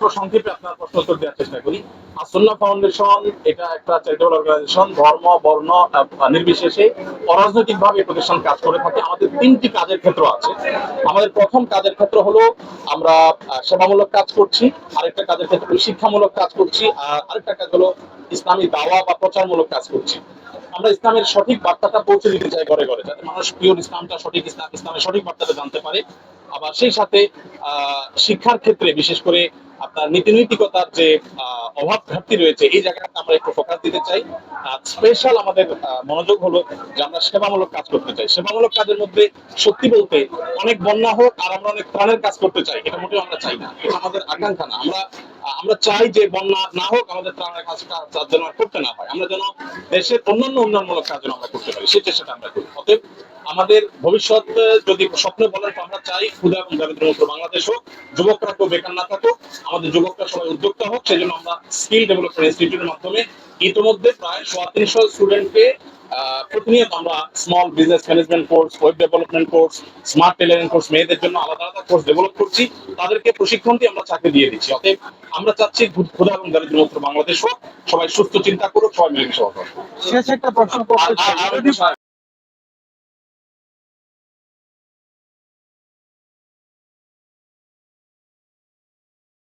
একটু সংক্ষেপে আপনার প্রশ্ন উত্তর দেওয়ার চেষ্টা করি। আসন্না ফাউন্ডেশন এটা একটা চ্যারিটেবল অর্গানাইজেশন, ধর্ম বর্ণ নির্বিশেষে অরাজনৈতিক ভাবে প্রতিষ্ঠান কাজ করে থাকে। আমাদের তিনটি কাজের ক্ষেত্র আছে। আমাদের প্রথম কাজের ক্ষেত্র হলো আমরা সেবামূলক কাজ করছি, আরেকটা কাজের ক্ষেত্র শিক্ষামূলক কাজ করছি, আর আরেকটা কাজ হলো ইসলামী দাওয়া বা প্রচারমূলক কাজ করছি। আমরা ইসলামের সঠিক বার্তাটা পৌঁছে দিতে চাই ঘরে ঘরে, যাতে মানুষ পিওর ইসলামটা সঠিক ইসলামের সঠিক বার্তাটা জানতে পারে। আবার সেই সাথে শিক্ষার ক্ষেত্রে বিশেষ করে আপনার নীতিনৈতিকতার যে অভাব ঘাটতি রয়েছে, এই জায়গাটা আমরা একটু ফোকাস দিতে চাই। স্পেশাল আমাদের মনোযোগ হলো যে আমরা সেবামূলক কাজ করতে চাই। সেবামূলক কাজের মধ্যে সত্যি বলতে অনেক বন্যা হোক আর আমরা অনেক প্রাণের কাজ করতে চাই, এটা মোটেও আমরা চাই না, এটা আমাদের আকাঙ্ক্ষা না। আমরা চাই যে বন্যা না হোক, আমাদের প্রাণের কাজটা যেন করতে না হয়, আমরা যেন দেশের অন্যান্য উন্নয়নমূলক কাজ যেন আমরা করতে পারি, সেই চেষ্টাটা আমরা করি। অতএব আমাদের ভবিষ্যৎ যদি স্বপ্নে বলেন তো আমরা চাই ক্ষুধা এবং দারিদ্র্যমুক্ত বাংলাদেশ হোক, যুবকরা কেউ বেকার না থাকুক, আমাদের যুবকরা সবাই উদ্যোক্তা হোক। সেই জন্য আমরা স্কিল ডেভেলপমেন্ট ইনস্টিটিউটের মাধ্যমে ইতিমধ্যে প্রায় ৩৫০ স্টুডেন্টকে প্রতিনিয়ত আমরা small business management course, web development course, smart tailoring course, মেয়েদের জন্য আলাদা আলাদা কোর্স ডেভেলপ করছি, তাদেরকে প্রশিক্ষণ দিয়ে আমরা চাকরি দিয়ে দিচ্ছি। অতএব আমরা চাচ্ছি ক্ষুধা এবং দারিদ্র্যমুক্ত বাংলাদেশ হোক, সবাই সুস্থ চিন্তা করুক, সবাই মিলে সহকার। শেষ একটা প্রশ্ন করতে চাই।